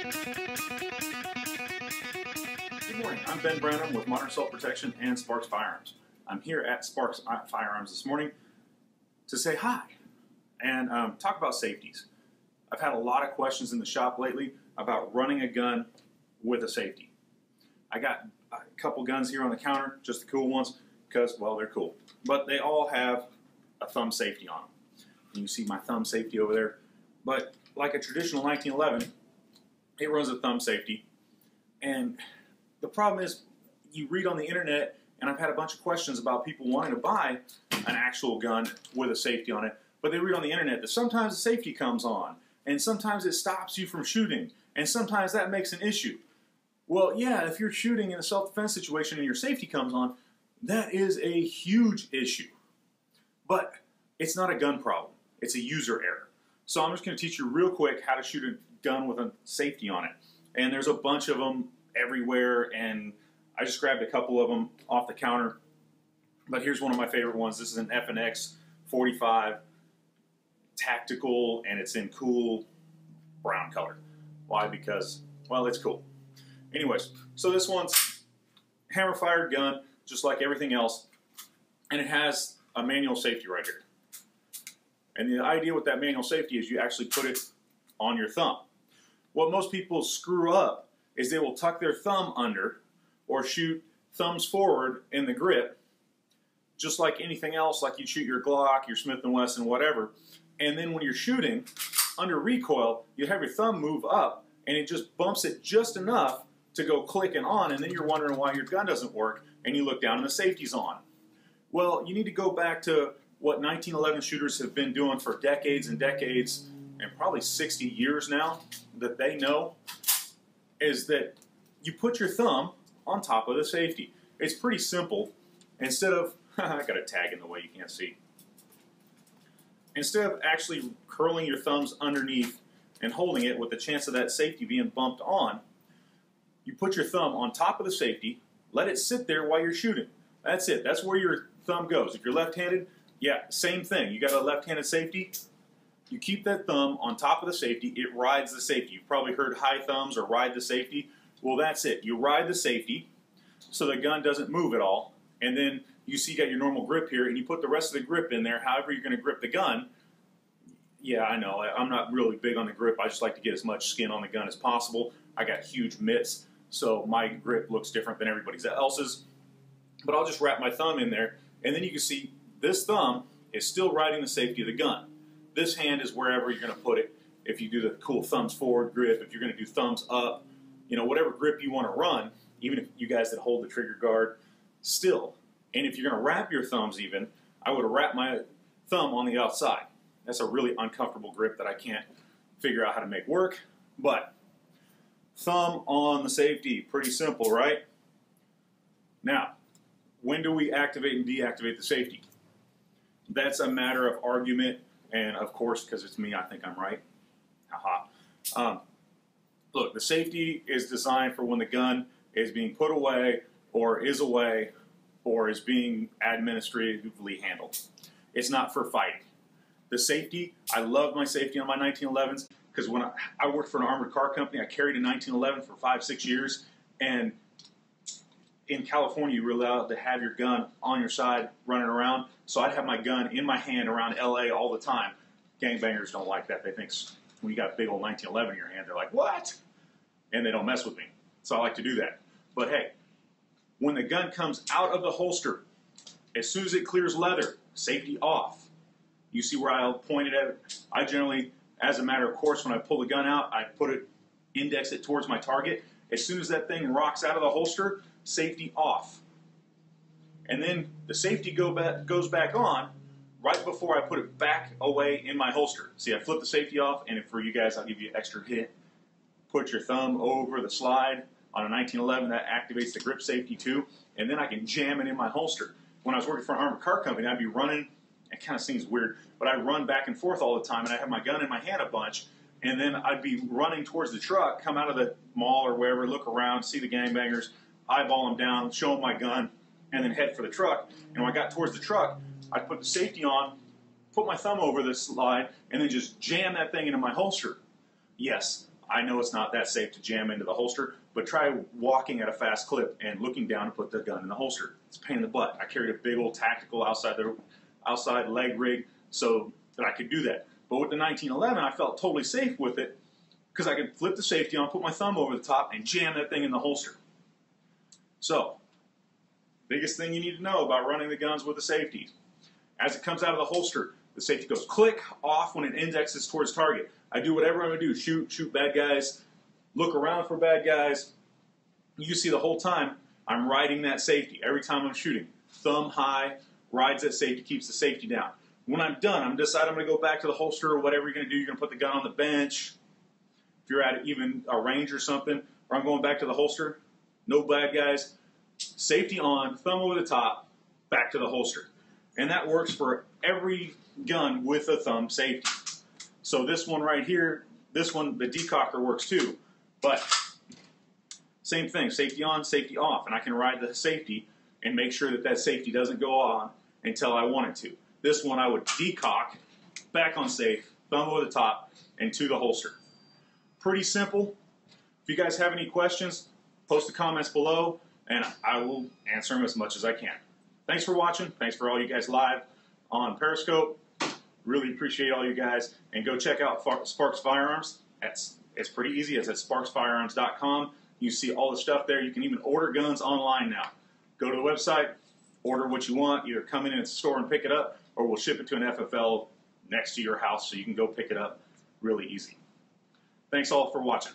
Good morning, I'm Ben Branham with Modern Assault Protection and Sparks Firearms. I'm here at Sparks Firearms this morning to say hi and talk about safeties. I've had a lot of questions in the shop lately about running a gun with a safety. I got a couple guns here on the counter, just the cool ones, because, well, they're cool. But they all have a thumb safety on them. And you see my thumb safety over there. But like a traditional 1911, it runs a thumb safety. And the problem is, you read on the internet, and I've had a bunch of questions about people wanting to buy an actual gun with a safety on it, but they read on the internet that sometimes the safety comes on, and sometimes it stops you from shooting, and sometimes that makes an issue. Well, yeah, if you're shooting in a self-defense situation and your safety comes on, that is a huge issue. But it's not a gun problem. It's a user error. So I'm just going to teach you real quick how to shoot a gun with a safety on it. And there's a bunch of them everywhere, and I just grabbed a couple of them off the counter. But here's one of my favorite ones. This is an FNX 45 tactical, and it's in cool brown color. Why? Because, well, it's cool. Anyways, so this one's hammer-fired gun, just like everything else, and it has a manual safety right here. And the idea with that manual safety is you actually put it on your thumb. What most people screw up is they will tuck their thumb under or shoot thumbs forward in the grip, just like anything else, like you shoot your Glock, your Smith & Wesson, whatever. And then when you're shooting, under recoil, you have your thumb move up, and it just bumps it just enough to go click and on, and then you're wondering why your gun doesn't work, and you look down and the safety's on. Well, you need to go back to what 1911 shooters have been doing for decades and decades, and probably 60 years now, that they know, is that you put your thumb on top of the safety. It's pretty simple. Instead of, I got a tag in the way you can't see. Instead of actually curling your thumbs underneath and holding it with the chance of that safety being bumped on, you put your thumb on top of the safety, let it sit there while you're shooting. That's it. That's where your thumb goes. If you're left-handed, yeah, same thing. You got a left-handed safety, you keep that thumb on top of the safety, it rides the safety. You've probably heard high thumbs or ride the safety. Well, that's it. You ride the safety so the gun doesn't move at all, and then you see you got your normal grip here, and you put the rest of the grip in there, however you're going to grip the gun. Yeah, I know, I'm not really big on the grip. I just like to get as much skin on the gun as possible. I got huge mitts, so my grip looks different than everybody else's. But I'll just wrap my thumb in there, and then you can see this thumb is still riding the safety of the gun. This hand is wherever you're going to put it. If you do the cool thumbs forward grip, if you're going to do thumbs up, you know, whatever grip you want to run, even if you guys that hold the trigger guard, still. And if you're going to wrap your thumbs even, I would wrap my thumb on the outside. That's a really uncomfortable grip that I can't figure out how to make work. But thumb on the safety, pretty simple, right? Now, when do we activate and deactivate the safety? That's a matter of argument, and of course, because it's me, I think I'm right. Haha. Look, the safety is designed for when the gun is being put away, or is away, or is being administratively handled. It's not for fighting. The safety, I love my safety on my 1911s, because when I worked for an armored car company, I carried a 1911 for 5-6 years, and in California, you were allowed to have your gun on your side running around, so I'd have my gun in my hand around LA all the time. Gangbangers don't like that. They think when you got a big old 1911 in your hand, they're like, what? And they don't mess with me. So I like to do that. But hey, when the gun comes out of the holster, as soon as it clears leather, safety off. You see where I'll point it at? I generally, as a matter of course, when I pull the gun out, I index it towards my target. As soon as that thing rocks out of the holster, safety off. And then the safety goes back on right before I put it back away in my holster. See, I flip the safety off, and for you guys, I'll give you an extra hit. Put your thumb over the slide. On a 1911, that activates the grip safety too, and then I can jam it in my holster. When I was working for an armored car company, I'd be running, it kind of seems weird, but I run back and forth all the time, and I have my gun in my hand a bunch, and then I'd be running towards the truck, come out of the mall or wherever, look around, see the gangbangers, eyeball them down, show them my gun, and then head for the truck. And when I got towards the truck, I'd put the safety on, put my thumb over the slide, and then just jam that thing into my holster. Yes, I know it's not that safe to jam into the holster, but try walking at a fast clip and looking down to put the gun in the holster. It's a pain in the butt. I carried a big old tactical outside leg rig so that I could do that. But with the 1911, I felt totally safe with it because I could flip the safety on, put my thumb over the top, and jam that thing in the holster. So, biggest thing you need to know about running the guns with the safety. As it comes out of the holster, the safety goes click off when it indexes towards target. I do whatever I'm going to do, shoot bad guys, look around for bad guys. You see the whole time I'm riding that safety every time I'm shooting. Thumb high, rides that safety, keeps the safety down. When I'm done, I'm deciding I'm going to go back to the holster or whatever you're going to do. You're going to put the gun on the bench. If you're at even a range or something, or I'm going back to the holster, no bad guys, safety on, thumb over the top, back to the holster. And that works for every gun with a thumb safety. So this one right here, this one, the decocker works too. But same thing, safety on, safety off. And I can ride the safety and make sure that that safety doesn't go on until I want it to. This one I would decock, back on safe, thumb over the top, and to the holster. Pretty simple. If you guys have any questions, post the comments below, and I will answer them as much as I can. Thanks for watching. Thanks for all you guys live on Periscope. Really appreciate all you guys. And go check out Sparks Firearms. It's pretty easy. It's at sparksfirearms.com. You see all the stuff there. You can even order guns online now. Go to the website, order what you want. Either come in the store and pick it up, or we'll ship it to an FFL next to your house so you can go pick it up really easy. Thanks all for watching.